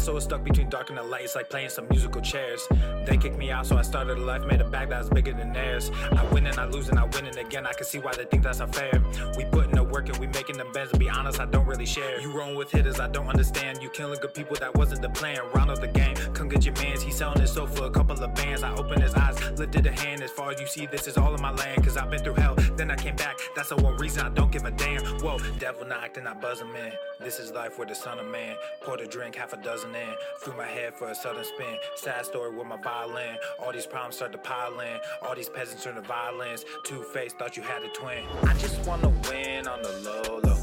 soul is stuck between dark and the light. It's like playing some musical chairs. They kicked me out, so I started a life, made a bag that was bigger than theirs. I win and I lose and I win and again. I can see why they think that's unfair. We put in the work and we making them bends. To be honest, I don't really share. You rolling with hitters, I don't understand. You killing good people, that wasn't the plan. Round up the game, come get your mans. He's selling his soul for a couple of bands. I opened his eyes, lifted a hand. As far as you see, this is all in my land. Cause I've been through hell, then I came back. That's the one reason I don't give a damn. Whoa, devil knocked and I buzz him in. This is life with the son of man. Poured a drink, half a dozen in. Threw my head for a sudden spin. Sad story with my violin. All these problems start to pile in. All these peasants turn to violence. Two-faced, thought you had a twin. I just wanna win on the low, low.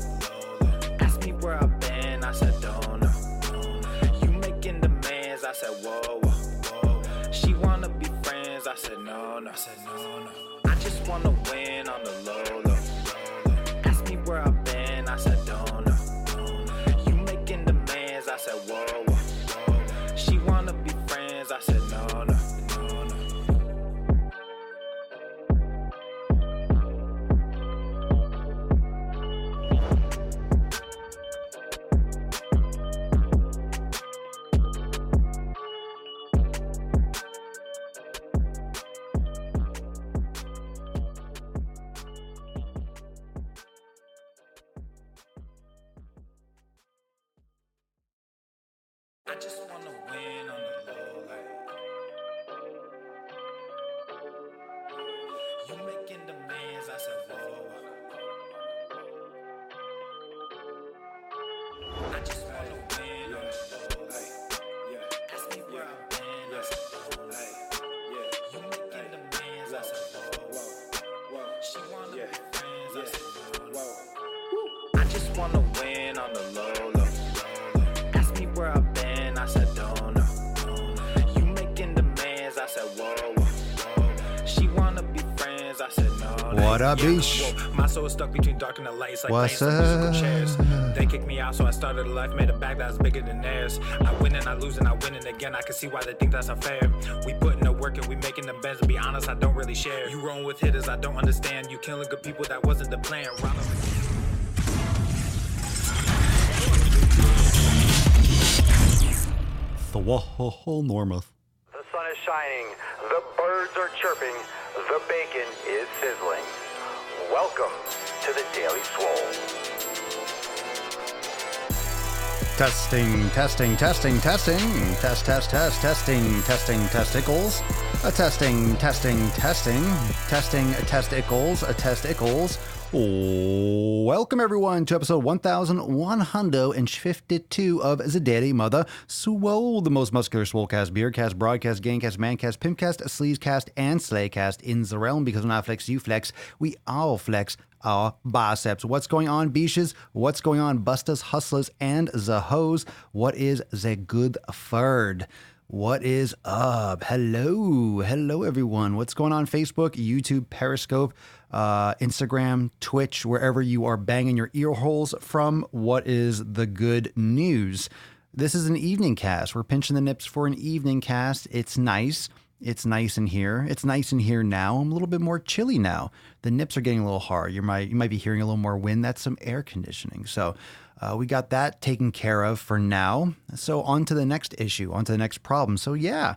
Ask me where I've been, I said don't know. You making demands, I said whoa, whoa. She wanna be friends, I said no, no. I just wanna win on the low, low. Ask me where I've been, I said don't know. You making demands, I said whoa, whoa. She wanna be friends, I said no, no. I just wanna win on the low, like you making demands, I said whoa. I just wanna win on the low, like ask me where I've been, I said don't, like you making demands, I said whoa. She wanna be friends, I said no. I just wanna win on the low, ask me where I've been, I said don't know. You making demands, I said whoa. She wanna be friends, I said no. What up, Beach? My soul is stuck between dark and the light. It's like What's playing some musical up? chairs. They kicked me out, so I started a life, made a bag that was bigger than theirs. I win and I lose and I win and again. I can see why they think that's unfair. We put in the work and we making them bends. To be honest, I don't really share. You rolling with hitters, I don't understand. You killing good people, that wasn't the plan. Round up The whole Normuth. The sun is shining, the birds are chirping, the bacon is sizzling. Welcome to the Daily Swole. Testing. Testing, testing, testicles. Testing, testicles. Welcome everyone to episode 1152 of the Daily Mother Swole, the most muscular swolecast, beercast, broadcast, gangcast, mancast, pimpcast, sleazecast, and slaycast in the realm, because when I flex, you flex, we all flex our biceps. What's going on, beaches? What's going on, bustas, hustlers, and the hoes? What is the good furd? What is up? Hello everyone. What's going on? Facebook, YouTube, Periscope, Instagram, Twitch, wherever you are banging your ear holes from. What is the good news? This is an evening cast. We're pinching the nips for an evening cast. It's nice. It's nice in here. It's nice in here now. I'm a little bit more chilly now. The nips are getting a little hard. You might be hearing a little more wind. That's some air conditioning. So we got that taken care of for now. So on to the next issue, on to the next problem. So yeah,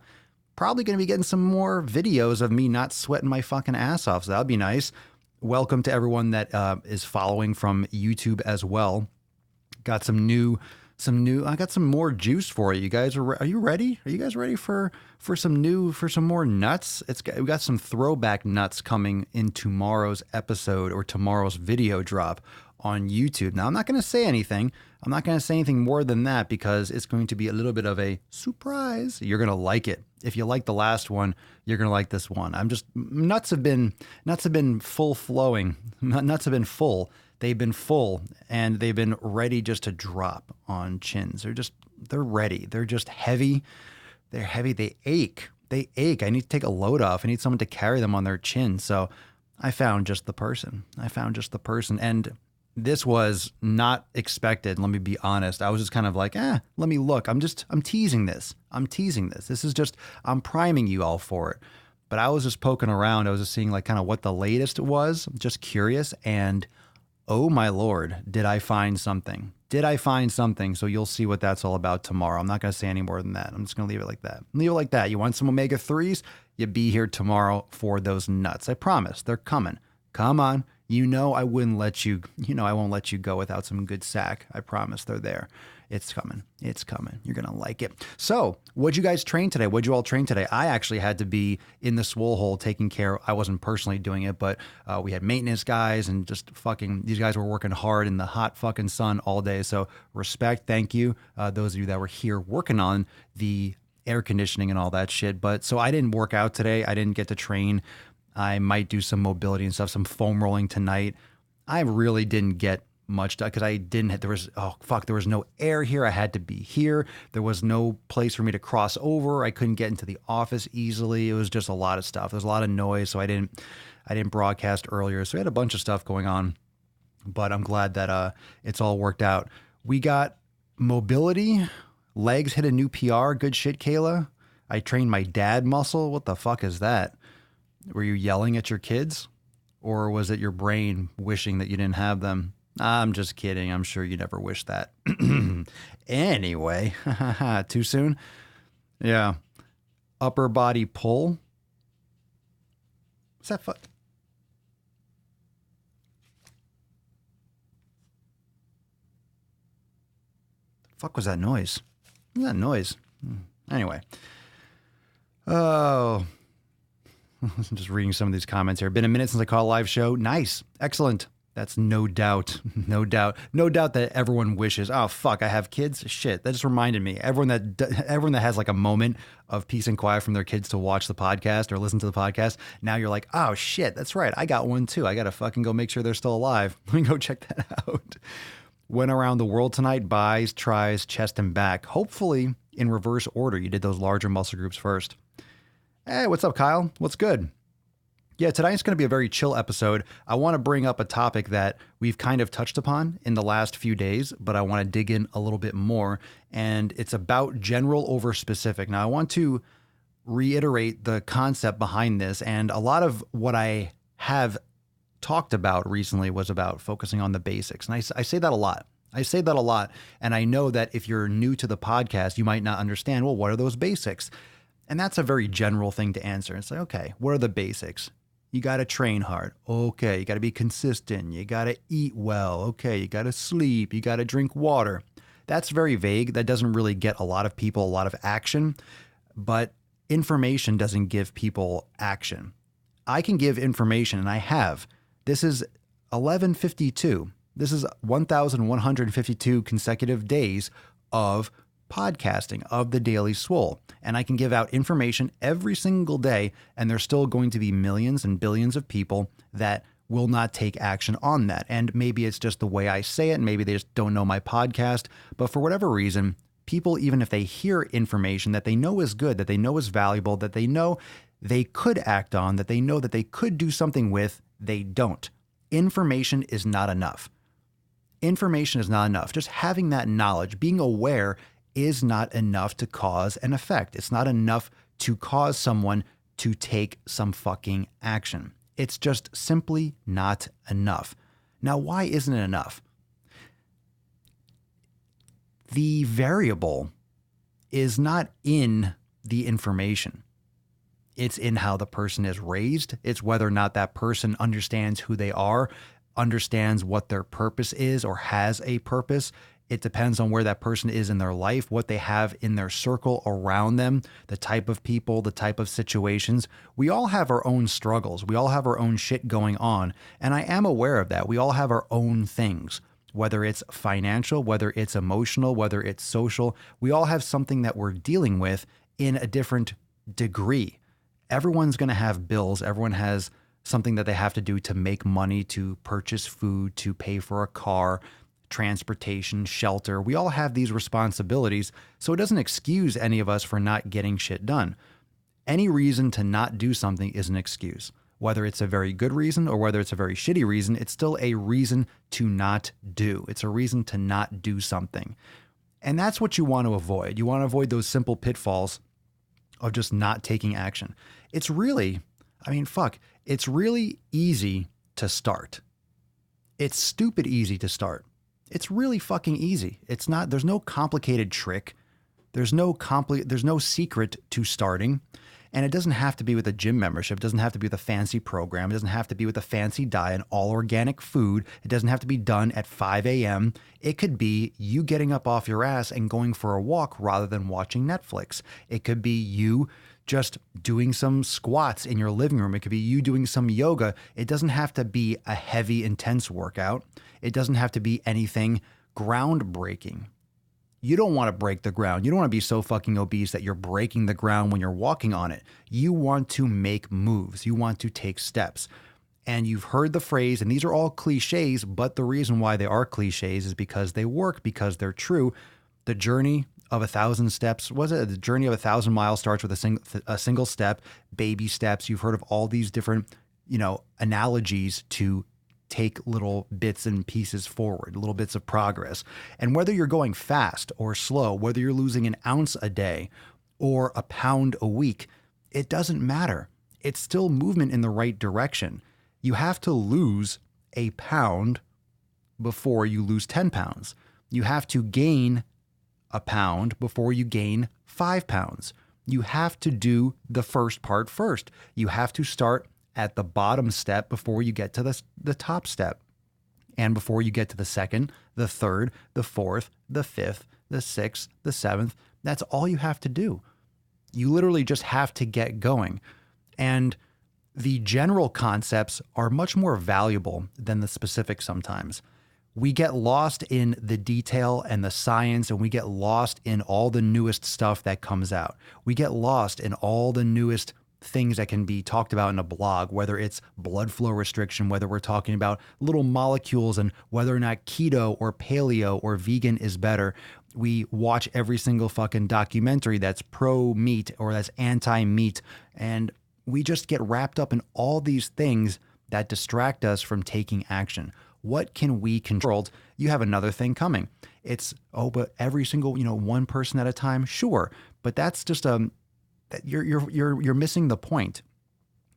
probably going to be getting some more videos of me not sweating my fucking ass off. So that'll be nice. Welcome to everyone that is following from YouTube as well. Got some new. I got some more juice for you. You guys are you ready? Are you guys ready for some more nuts? We got some throwback nuts coming in tomorrow's episode or tomorrow's video drop on YouTube. Now, I'm not going to say anything. I'm not going to say anything more than that because it's going to be a little bit of a surprise. You're going to like it. If you like the last one, you're going to like this one. Nuts have been full flowing. Nuts have been full. They've been full and they've been ready just to drop on chins. They're ready. They're just heavy. They're heavy. They ache. I need to take a load off. I need someone to carry them on their chin. So I found just the person. And this was not expected. Let me be honest. I was just kind of like, let me look. I'm teasing this. I'm priming you all for it. But I was just poking around. I was just seeing like kind of what the latest was, just curious. And oh my Lord, did I find something. did I find something? So you'll see what that's all about tomorrow. I'm not going to say any more than that. I'm just going to leave it like that. Leave it like that. You want some omega-3s? You be here tomorrow for those nuts. I promise. They're coming. Come on. You know I wouldn't let you, I won't let you go without some good sack. I promise they're there. It's coming. It's coming. You're going to like it. So what'd you guys train today? What'd you all train today? I actually had to be in the Swole hole taking care. I wasn't personally doing it, but we had maintenance guys and just fucking, these guys were working hard in the hot fucking sun all day. So respect. Thank you. Those of you that were here working on the air conditioning and all that shit. But so I didn't work out today. I didn't get to train. I might do some mobility and stuff, some foam rolling tonight. I really didn't get much done because there was no air here. I had to be here. There was no place for me to cross over. I couldn't get into the office easily. It was just a lot of stuff. There's a lot of noise. So I didn't broadcast earlier. So we had a bunch of stuff going on, but I'm glad that it's all worked out. We got mobility. Legs hit a new PR. Good shit, Kayla. I trained my dad muscle. What the fuck is that? Were you yelling at your kids? Or was it your brain wishing that you didn't have them? I'm just kidding. I'm sure you never wish that. Anyway, too soon? Yeah. Upper body pull. What's that fuck? Fuck was that noise? What was that noise? Anyway. Oh. I'm just reading some of these comments here. Been a minute since I caught a live show. Nice. Excellent. That's no doubt that everyone wishes, oh, fuck, I have kids. Shit. That just reminded me. Everyone that has like a moment of peace and quiet from their kids to watch the podcast or listen to the podcast. Now you're like, oh shit, that's right. I got one too. I got to fucking go make sure they're still alive. Let me go check that out. Went around the world tonight, buys, tries, chest and back. Hopefully in reverse order. You did those larger muscle groups first. Hey, what's up, Kyle? What's good? Yeah, tonight's going to be a very chill episode. I want to bring up a topic that we've kind of touched upon in the last few days, but I want to dig in a little bit more. And it's about general over specific. Now, I want to reiterate the concept behind this. And a lot of what I have talked about recently was about focusing on the basics. And I say that a lot. And I know that if you're new to the podcast, you might not understand, well, what are those basics? And that's a very general thing to answer. It's like, okay, what are the basics? You got to train hard. Okay. You got to be consistent. You got to eat well. Okay. You got to sleep. You got to drink water. That's very vague. That doesn't really get a lot of people a lot of action, but information doesn't give people action. I can give information, and I have. This is 1152. This is 1,152 consecutive days of podcasting of the Daily Swole. And I can give out information every single day, and there's still going to be millions and billions of people that will not take action on that. And maybe it's just the way I say it, and maybe they just don't know my podcast. But for whatever reason, people, even if they hear information that they know is good, that they know is valuable, that they know they could act on, that they know that they could do something with, they don't. Information is not enough. Information is not enough. Just having that knowledge, being aware, is not enough to cause an effect. It's not enough to cause someone to take some fucking action. It's just simply not enough. Now, why isn't it enough? The variable is not in the information. It's in how the person is raised. It's whether or not that person understands who they are, understands what their purpose is or has a purpose. It depends on where that person is in their life, what they have in their circle around them, the type of people, the type of situations. We all have our own struggles. We all have our own shit going on. And I am aware of that. We all have our own things, whether it's financial, whether it's emotional, whether it's social. We all have something that we're dealing with in a different degree. Everyone's going to have bills. Everyone has something that they have to do to make money, to purchase food, to pay for a car, transportation, shelter. We all have these responsibilities, so it doesn't excuse any of us for not getting shit done. Any reason to not do something is an excuse. Whether it's a very good reason or whether it's a very shitty reason, it's still a reason to not do. It's a reason to not do something. And that's what you want to avoid. You want to avoid those simple pitfalls of just not taking action. It's really easy to start. It's stupid easy to start. It's really fucking easy. It's not, there's no complicated trick. There's no secret to starting. And it doesn't have to be with a gym membership. It doesn't have to be with a fancy program. It doesn't have to be with a fancy diet, all organic food. It doesn't have to be done at 5 a.m. It could be you getting up off your ass and going for a walk rather than watching Netflix. It could be you just doing some squats in your living room. It could be you doing some yoga. It doesn't have to be a heavy, intense workout. It doesn't have to be anything groundbreaking. You don't want to break the ground. You don't want to be so fucking obese that you're breaking the ground when you're walking on it. You want to make moves. You want to take steps. And you've heard the phrase, and these are all cliches, but the reason why they are cliches is because they work, because they're true. The journey of 1,000 steps, the journey of 1,000 miles starts with a single step, baby steps. You've heard of all these different, analogies to take little bits and pieces forward, little bits of progress. And whether you're going fast or slow, whether you're losing an ounce a day or a pound a week, it doesn't matter. It's still movement in the right direction. You have to lose a pound before you lose 10 pounds. You have to gain a pound before you gain 5 pounds. You have to do the first part first. You have to start at the bottom step before you get to the top step. And before you get to the second, the third, the fourth, the fifth, the sixth, the seventh, that's all you have to do. You literally just have to get going. And the general concepts are much more valuable than the specifics sometimes. We get lost in the detail and the science, and we get lost in all the newest stuff that comes out. We get lost in all the newest things that can be talked about in a blog, whether it's blood flow restriction, whether we're talking about little molecules and whether or not keto or paleo or vegan is better. We watch every single fucking documentary that's pro meat or that's anti meat. And we just get wrapped up in all these things that distract us from taking action. What can we control? You have another thing coming. It's, but every single, one person at a time. Sure. But that's just, you're missing the point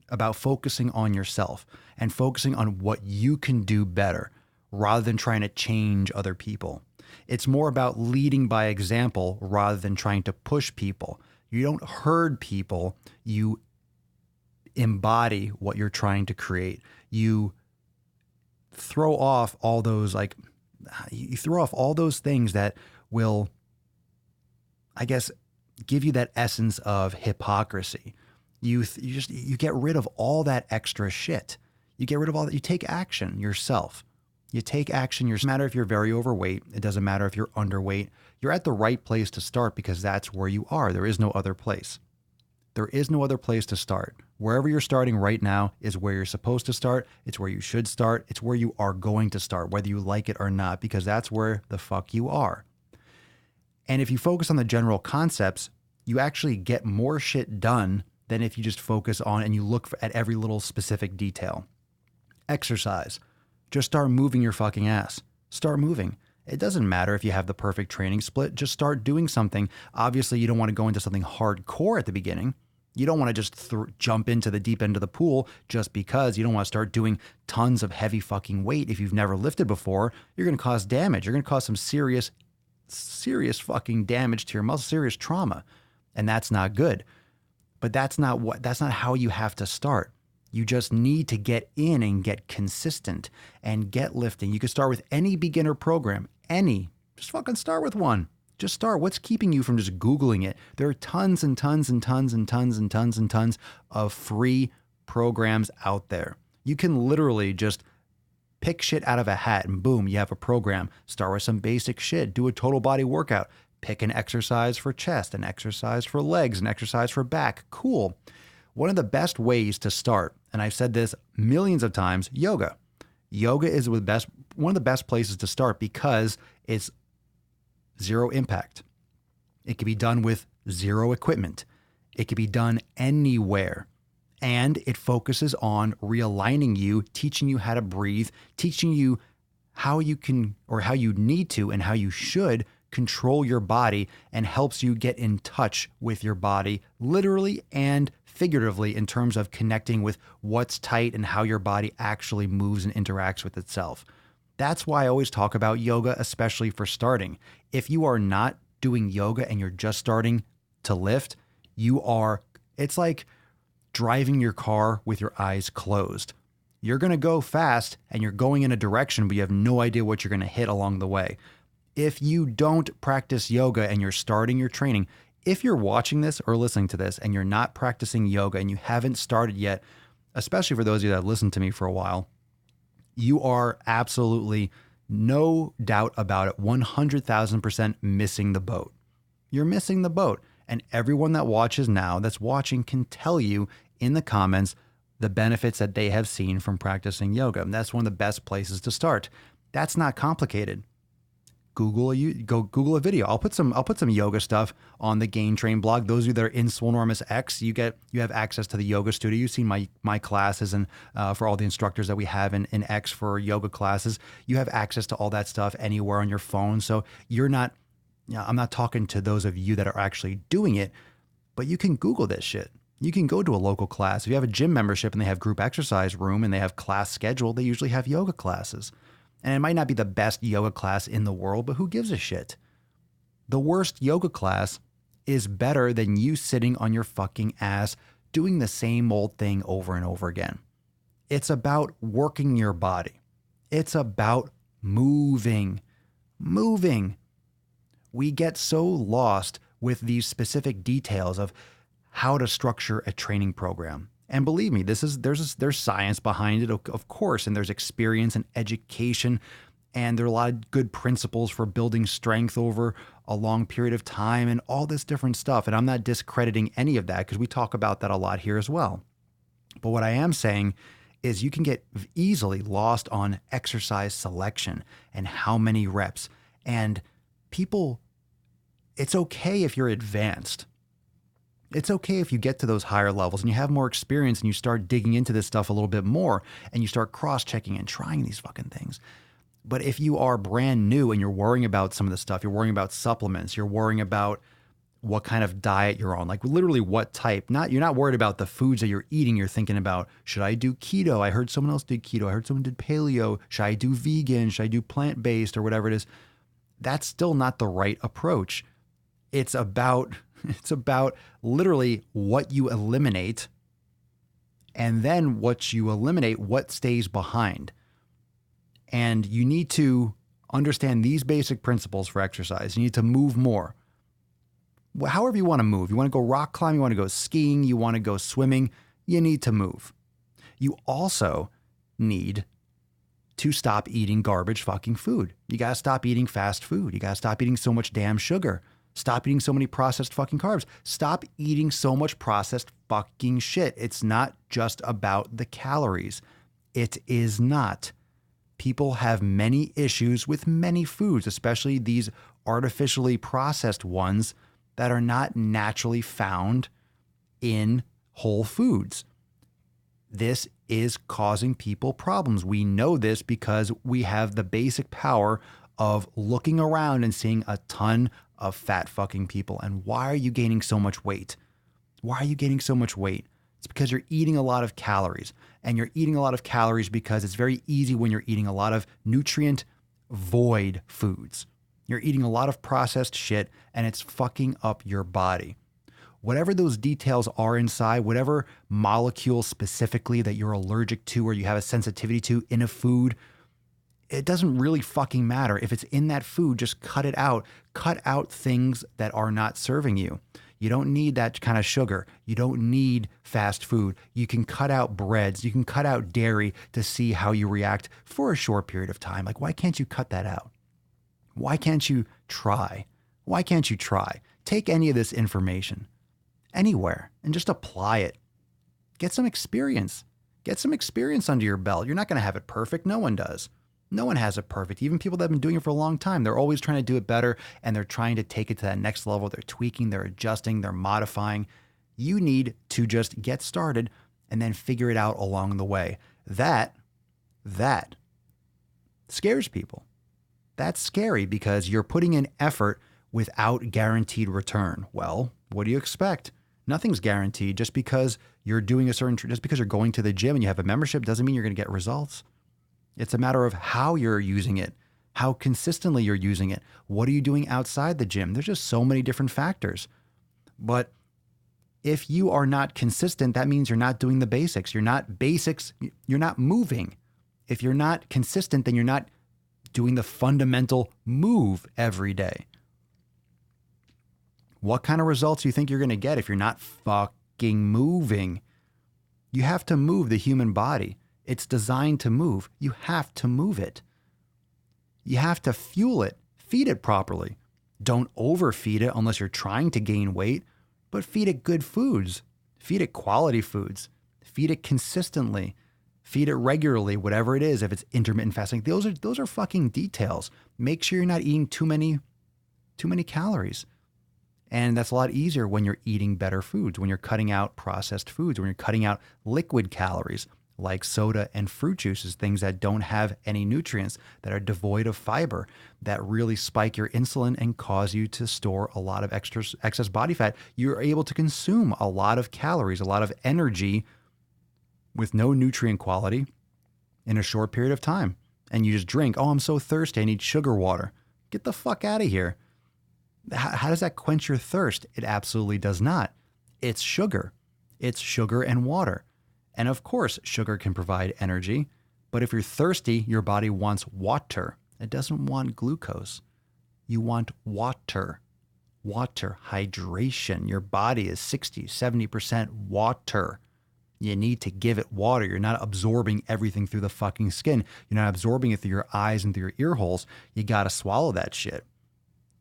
about focusing on yourself and focusing on what you can do better rather than trying to change other people. It's more about leading by example rather than trying to push people. You don't herd people, you embody what you're trying to create. You throw off all those things that will, I guess, give you that essence of hypocrisy. You get rid of all that extra shit. You get rid of all that. You take action yourself. You take action. It doesn't matter if you're very overweight. It doesn't matter if you're underweight. You're at the right place to start because that's where you are. There is no other place. There is no other place to start. Wherever you're starting right now is where you're supposed to start. It's where you should start. It's where you are going to start, whether you like it or not, because that's where the fuck you are. And if you focus on the general concepts, you actually get more shit done than if you just focus on and you look at every little specific detail. Exercise. Just start moving your fucking ass. Start moving. It doesn't matter if you have the perfect training split. Just start doing something. Obviously, you don't want to go into something hardcore at the beginning. You don't want to just jump into the deep end of the pool just because. You don't want to start doing tons of heavy fucking weight if you've never lifted before. You're going to cause damage. You're going to cause some serious fucking damage to your muscle, serious trauma. And that's not good. But that's not how you have to start. You just need to get in and get consistent and get lifting. You can start with any beginner program, just fucking start with one. Just start. What's keeping you from just Googling it? There are tons and tons and tons and tons and tons and tons of free programs out there. You can literally just pick shit out of a hat and boom, you have a program. Start with some basic shit. Do a total body workout. Pick an exercise for chest, an exercise for legs, an exercise for back. Cool. One of the best ways to start, and I've said this millions of times, yoga. Yoga is one of the best places to start because it's zero impact. It can be done with zero equipment. It can be done anywhere. And it focuses on realigning you, teaching you how to breathe, teaching you how you can, or how you need to, and how you should control your body, and helps you get in touch with your body, literally and figuratively, in terms of connecting with what's tight and how your body actually moves and interacts with itself. That's why I always talk about yoga, especially for starting. If you are not doing yoga and you're just starting to lift, it's like driving your car with your eyes closed. You're going to go fast and you're going in a direction, but you have no idea what you're going to hit along the way. If you don't practice yoga and you're starting your training, if you're watching this or listening to this and you're not practicing yoga and you haven't started yet, especially for those of you that have listened to me for a while, you are absolutely, no doubt about it, 100,000% missing the boat. You're missing the boat. And everyone that watches now, that's watching, can tell you in the comments the benefits that they have seen from practicing yoga. And that's one of the best places to start. That's not complicated. Google a video. I'll put some yoga stuff on the Gain Train blog. Those of you that are in Swolenormous X, you have access to the yoga studio. You've seen my classes, and for all the instructors that we have in X for yoga classes, you have access to all that stuff anywhere on your phone. So you're not, I'm not talking to those of you that are actually doing it, but you can Google this shit. You can go to a local class. If you have a gym membership and they have group exercise room and they have class scheduled, they usually have yoga classes. And it might not be the best yoga class in the world, but who gives a shit? The worst yoga class is better than you sitting on your fucking ass doing the same old thing over and over again. It's about working your body. It's about moving. We get so lost with these specific details of how to structure a training program. And believe me, there's science behind it, of course, and there's experience and education, and there are a lot of good principles for building strength over a long period of time and all this different stuff. And I'm not discrediting any of that because we talk about that a lot here as well. But what I am saying is you can get easily lost on exercise selection and how many reps. And people, it's okay if you're advanced. It's okay if you get to those higher levels and you have more experience and you start digging into this stuff a little bit more and you start cross-checking and trying these fucking things. But if you are brand new and you're worrying about some of the stuff, you're worrying about supplements, you're worrying about what kind of diet you're on, like literally what type, you're not worried about the foods that you're eating. You're thinking about, should I do keto? I heard someone else did keto. I heard someone did paleo. Should I do vegan? Should I do plant-based or whatever it is? That's still not the right approach. It's about literally what you eliminate, and then what you eliminate, what stays behind. And you need to understand these basic principles for exercise. You need to move more. However you want to move. You want to go rock climbing, you want to go skiing, you want to go swimming, you need to move. You also need to stop eating garbage fucking food. You got to stop eating fast food. You got to stop eating so much damn sugar. Stop eating so many processed fucking carbs. Stop eating so much processed fucking shit. It's not just about the calories. It is not. People have many issues with many foods, especially these artificially processed ones that are not naturally found in whole foods. This is causing people problems. We know this because we have the basic power of looking around and seeing a ton of fat fucking people. And why are you gaining so much weight? Why are you gaining so much weight? It's because you're eating a lot of calories. And you're eating a lot of calories because it's very easy when you're eating a lot of nutrient void foods. You're eating a lot of processed shit and it's fucking up your body. Whatever those details are inside, whatever molecule specifically that you're allergic to or you have a sensitivity to in a food, it doesn't really fucking matter. If it's in that food, just cut it out. Cut out things that are not serving you. You don't need that kind of sugar. You don't need fast food. You can cut out breads. You can cut out dairy to see how you react for a short period of time. Like, why can't you cut that out? Why can't you try? Why can't you try? Take any of this information anywhere and just apply it. Get some experience. Get some experience under your belt. You're not going to have it perfect. No one does. No one has it perfect. Even people that have been doing it for a long time, they're always trying to do it better and they're trying to take it to that next level. They're tweaking, they're adjusting, they're modifying. You need to just get started and then figure it out along the way. That scares people. That's scary because you're putting in effort without guaranteed return. Well, what do you expect? Nothing's guaranteed. Just because you're doing just because you're going to the gym and you have a membership doesn't mean you're going to get results. It's a matter of how you're using it, how consistently you're using it. What are you doing outside the gym? There's just so many different factors. But if you are not consistent, that means you're not doing the basics. You're not moving. If you're not consistent, then you're not doing the fundamental move every day. What kind of results do you think you're going to get if you're not fucking moving? You have to move the human body. It's designed to move. You have to move it. You have to fuel it, feed it properly. Don't overfeed it unless you're trying to gain weight, but feed it good foods. Feed it quality foods. Feed it consistently. Feed it regularly, whatever it is. If it's intermittent fasting, those are fucking details. Make sure you're not eating too many calories. And that's a lot easier when you're eating better foods, when you're cutting out processed foods, when you're cutting out liquid calories like soda and fruit juices, things that don't have any nutrients, that are devoid of fiber, that really spike your insulin and cause you to store a lot of excess body fat. You're able to consume a lot of calories, a lot of energy with no nutrient quality in a short period of time. And you just drink, oh, I'm so thirsty, I need sugar water. Get the fuck out of here. How does that quench your thirst? It absolutely does not. It's sugar. It's sugar and water. And of course, sugar can provide energy. But if you're thirsty, your body wants water. It doesn't want glucose. You want water. Water, hydration. Your body is 60, 70% water. You need to give it water. You're not absorbing everything through the fucking skin. You're not absorbing it through your eyes and through your ear holes. You got to swallow that shit.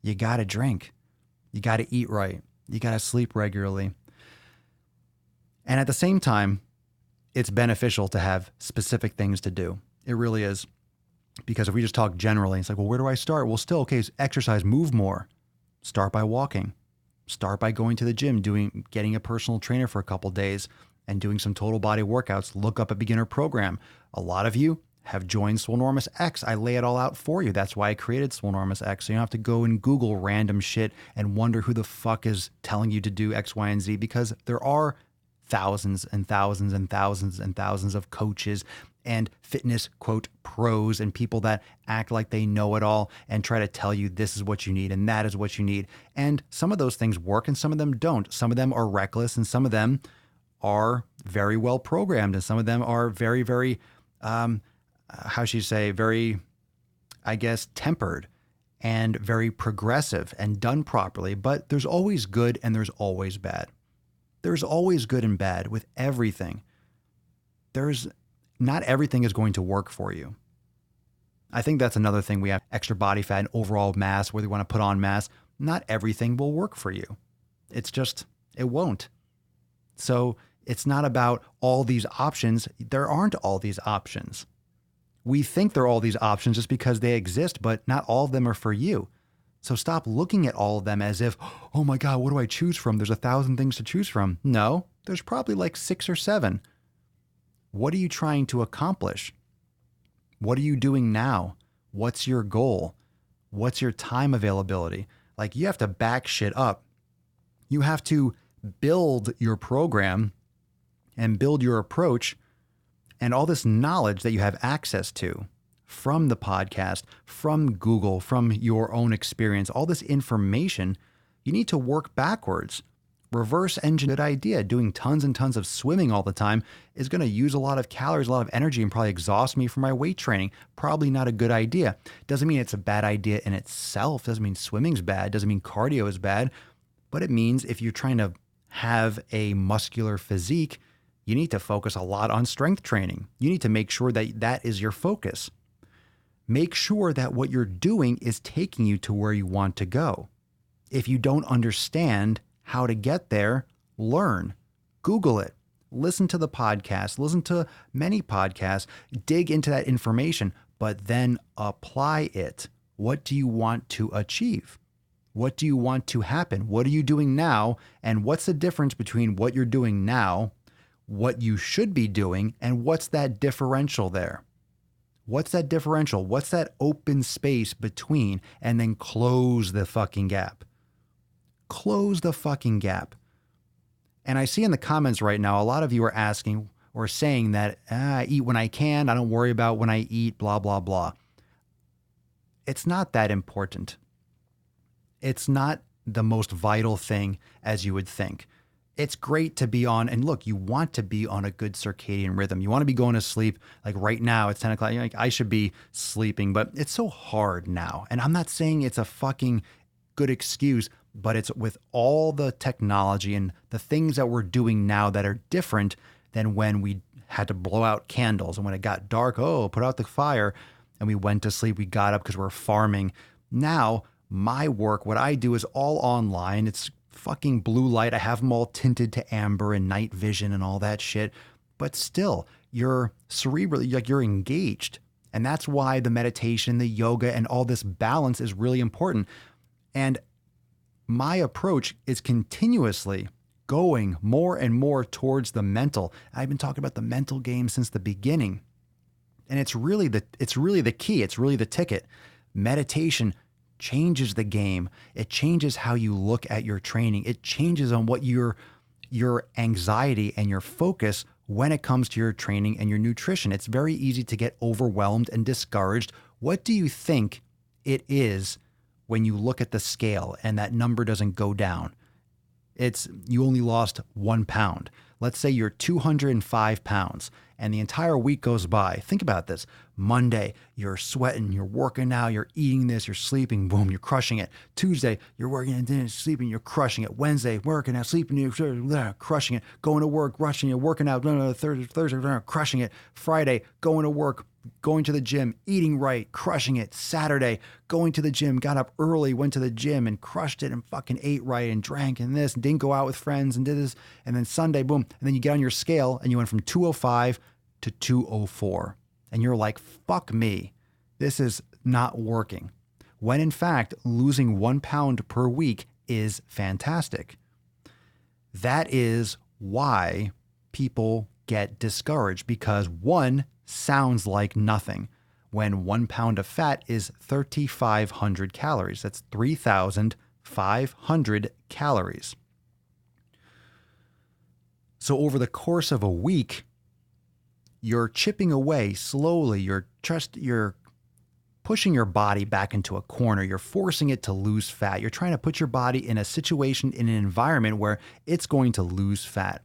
You got to drink. You got to eat right. You got to sleep regularly. And at the same time, it's beneficial to have specific things to do. It really is. Because if we just talk generally, it's like, well, where do I start? Well, still, okay, exercise, move more. Start by walking. Start by going to the gym, getting a personal trainer for a couple days and doing some total body workouts. Look up a beginner program. A lot of you have joined Swolenormous X. I lay it all out for you. That's why I created Swolenormous X. So you don't have to go and Google random shit and wonder who the fuck is telling you to do X, Y, and Z, because there are thousands and thousands and thousands and thousands of coaches and fitness, quote, pros and people that act like they know it all and try to tell you this is what you need and that is what you need. And some of those things work and some of them don't. Some of them are reckless and some of them are very well programmed and some of them are very, very, very, I guess, tempered and very progressive and done properly. But there's always good and there's always bad. There's always good and bad with everything. Not everything is going to work for you. I think that's another thing. We have extra body fat and overall mass, whether you want to put on mass. Not everything will work for you. It won't. So it's not about all these options. There aren't all these options. We think there are all these options just because they exist, but not all of them are for you. So stop looking at all of them as if, oh my God, what do I choose from? There's 1,000 things to choose from. No, there's probably like 6 or 7. What are you trying to accomplish? What are you doing now? What's your goal? What's your time availability? Like, you have to back shit up. You have to build your program and build your approach and all this knowledge that you have access to from the podcast, from Google, from your own experience, all this information. You need to work backwards. Reverse engineer. Good idea. Doing tons and tons of swimming all the time is going to use a lot of calories, a lot of energy, and probably exhaust me for my weight training. Probably not a good idea. Doesn't mean it's a bad idea in itself. Doesn't mean swimming's bad. Doesn't mean cardio is bad. But it means if you're trying to have a muscular physique, you need to focus a lot on strength training. You need to make sure that that is your focus. Make sure that what you're doing is taking you to where you want to go. If you don't understand how to get there, learn. Google it. Listen to the podcast. Listen to many podcasts. Dig into that information, but then apply it. What do you want to achieve? What do you want to happen? What are you doing now? And what's the difference between what you're doing now, what you should be doing, and what's that differential there? What's that differential? What's that open space between? And then close the fucking gap. Close the fucking gap. And I see in the comments right now, a lot of you are asking, or saying that I eat when I can, I don't worry about when I eat, blah, blah, blah. It's not that important. It's not the most vital thing as you would think. It's great to be on, and look, you want to be on a good circadian rhythm. You want to be going to sleep. Like right now, it's 10 o'clock. You're like, I should be sleeping, but it's so hard now. And I'm not saying it's a fucking good excuse, but it's with all the technology and the things that we're doing now that are different than when we had to blow out candles. And when it got dark, put out the fire, and we went to sleep. We got up because we're farming. Now, my work, what I do is all online. It's fucking blue light. I have them all tinted to amber and night vision and all that shit. But still, you're cerebrally, like you're engaged. And that's why the meditation, the yoga, and all this balance is really important. And my approach is continuously going more and more towards the mental. I've been talking about the mental game since the beginning. And it's really the key. It's really the ticket. Meditation changes the game. It changes how you look at your training. It changes on what your anxiety and your focus when it comes to your training and your nutrition. It's very easy to get overwhelmed and discouraged. What do you think it is when you look at the scale and that number doesn't go down? It's you only lost 1 pound. Let's say you're 205 pounds and the entire week goes by. Think about this. Monday, you're sweating, you're working out, you're eating this, you're sleeping, boom, you're crushing it. Tuesday, you're working and then sleeping, you're crushing it. Wednesday, working out, sleeping, you're crushing it. Going to work, rushing it, working out, Thursday, crushing it. Friday, going to work, going to the gym, eating right, crushing it. Saturday, going to the gym, got up early, went to the gym and crushed it and fucking ate right and drank and this and didn't go out with friends and did this. And then Sunday, boom. And then you get on your scale and you went from 205 to 204. And you're like, fuck me, this is not working. When in fact, losing 1 pound per week is fantastic. That is why people get discouraged, because one sounds like nothing when 1 pound of fat is 3,500 calories. That's 3,500 calories. So over the course of a week, you're chipping away slowly. You're pushing your body back into a corner. You're forcing it to lose fat. You're trying to put your body in a situation, in an environment where it's going to lose fat.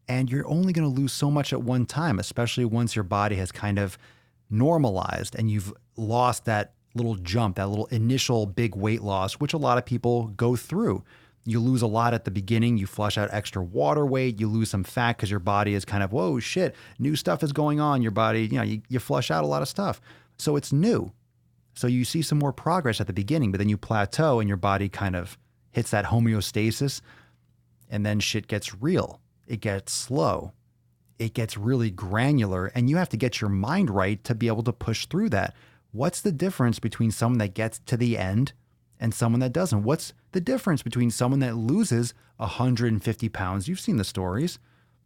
And you're only going to lose so much at one time, especially once your body has kind of normalized and you've lost that little jump, that little initial big weight loss, which a lot of people go through. You lose a lot at the beginning. You flush out extra water weight. You lose some fat because your body is kind of, whoa, shit, new stuff is going on. Your body, you flush out a lot of stuff. So it's new. So you see some more progress at the beginning, but then you plateau and your body kind of hits that homeostasis and then shit gets real. It gets slow. It gets really granular and you have to get your mind right to be able to push through that. What's the difference between someone that gets to the end and someone that doesn't? What's the difference between someone that loses 150 pounds? You've seen the stories.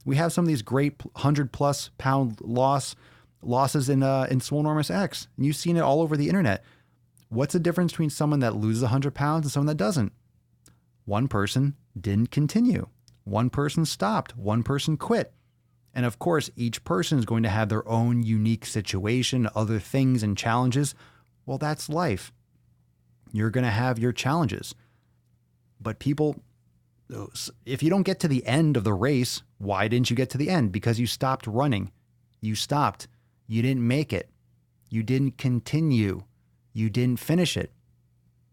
We have some of these great 100+ pound losses in Swolenormous X, and you've seen it all over the internet. What's the difference between someone that loses 100 pounds and someone that doesn't? One person didn't continue. One person stopped. One person quit. And of course, each person is going to have their own unique situation, other things and challenges. Well, that's life. You're going to have your challenges. But people, if you don't get to the end of the race, why didn't you get to the end? Because you stopped running. You stopped. You didn't make it. You didn't continue. You didn't finish it.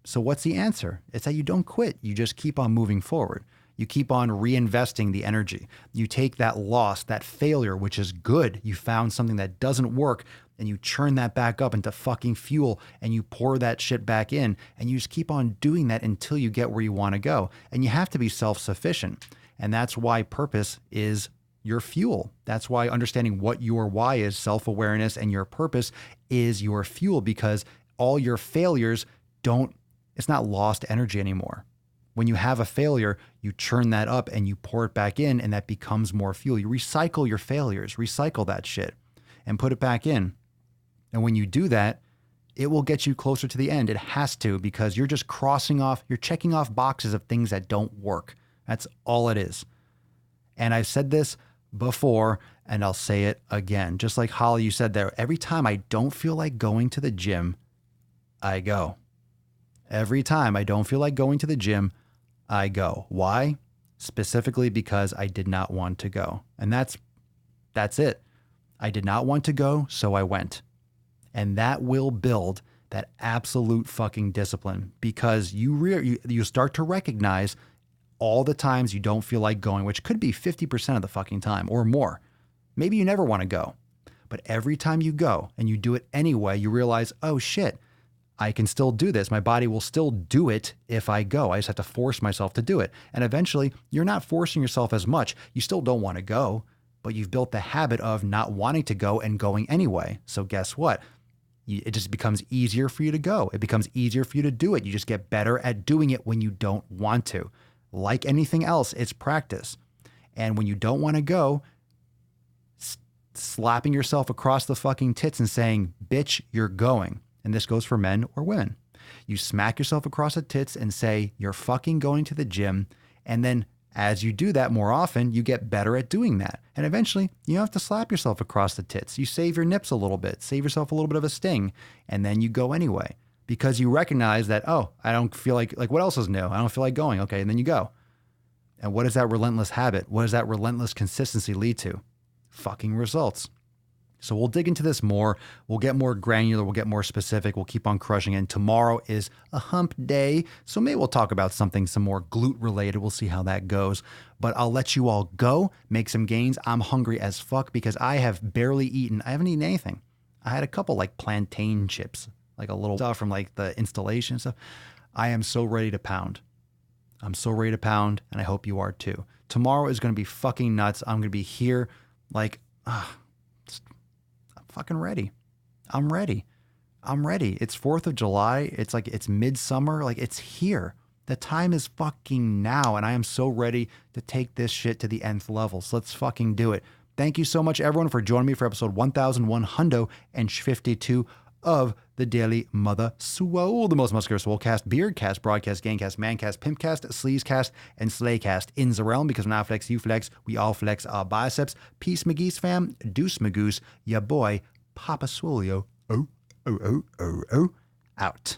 So what's the answer? It's that you don't quit. You just keep on moving forward. You keep on reinvesting the energy. You take that loss, that failure, which is good. You found something that doesn't work and you churn that back up into fucking fuel and you pour that shit back in and you just keep on doing that until you get where you want to go. And you have to be self-sufficient. And that's why purpose is your fuel. That's why understanding what your why is, self-awareness, and your purpose is your fuel, because all your failures it's not lost energy anymore. When you have a failure, you churn that up and you pour it back in and that becomes more fuel. You recycle your failures, recycle that shit and put it back in. And when you do that, it will get you closer to the end. It has to, because you're just you're checking off boxes of things that don't work. That's all it is. And I've said this before, And I'll say it again. Just like Holly, you said there, every time I don't feel like going to the gym, I go. Every time I don't feel like going to the gym, I go. Why? Specifically because I did not want to go. And that's it. I did not want to go, so I went. And that will build that absolute fucking discipline, because you start to recognize all the times you don't feel like going, which could be 50% of the fucking time or more. Maybe you never want to go, but every time you go and you do it anyway, you realize, oh shit, I can still do this. My body will still do it if I go. I just have to force myself to do it. And eventually you're not forcing yourself as much. You still don't want to go, but you've built the habit of not wanting to go and going anyway. So guess what? It just becomes easier for you to go. It becomes easier for you to do it. You just get better at doing it when you don't want to. Like anything else, it's practice. And when you don't want to go, slapping yourself across the fucking tits and saying, bitch, you're going. And this goes for men or women. You smack yourself across the tits and say, you're fucking going to the gym. And then as you do that more often, you get better at doing that. And eventually, you don't have to slap yourself across the tits. You save your nips a little bit, save yourself a little bit of a sting, and then you go anyway. Because you recognize that, oh, I don't feel like what else is new? I don't feel like going. Okay, and then you go. And what does that relentless habit, what does that relentless consistency lead to? Fucking results. So we'll dig into this more. We'll get more granular. We'll get more specific. We'll keep on crushing it. And tomorrow is a hump day. So maybe we'll talk about something some more glute related. We'll see how that goes. But I'll let you all go, make some gains. I'm hungry as fuck because I have barely eaten. I haven't eaten anything. I had a couple like plantain chips, like a little stuff from like the installation and stuff. I am so ready to pound. I'm so ready to pound, and I hope you are too. Tomorrow is going to be fucking nuts. I'm going to be here like, I'm fucking ready. I'm ready. It's 4th of July. It's like, it's midsummer. Like, it's here. The time is fucking now, and I am so ready to take this shit to the nth level. So let's fucking do it. Thank you so much, everyone, for joining me for episode 1152 of the Daily Mother Swole, the most muscular Swolecast, Beardcast, Broadcast, Gangcast, Mancast, Pimpcast, Sleazecast, and Slaycast in the realm, because when I flex, you flex, we all flex our biceps. Peace, McGee's fam. Deuce, Magoose, ya boy, Papa Swolio, out.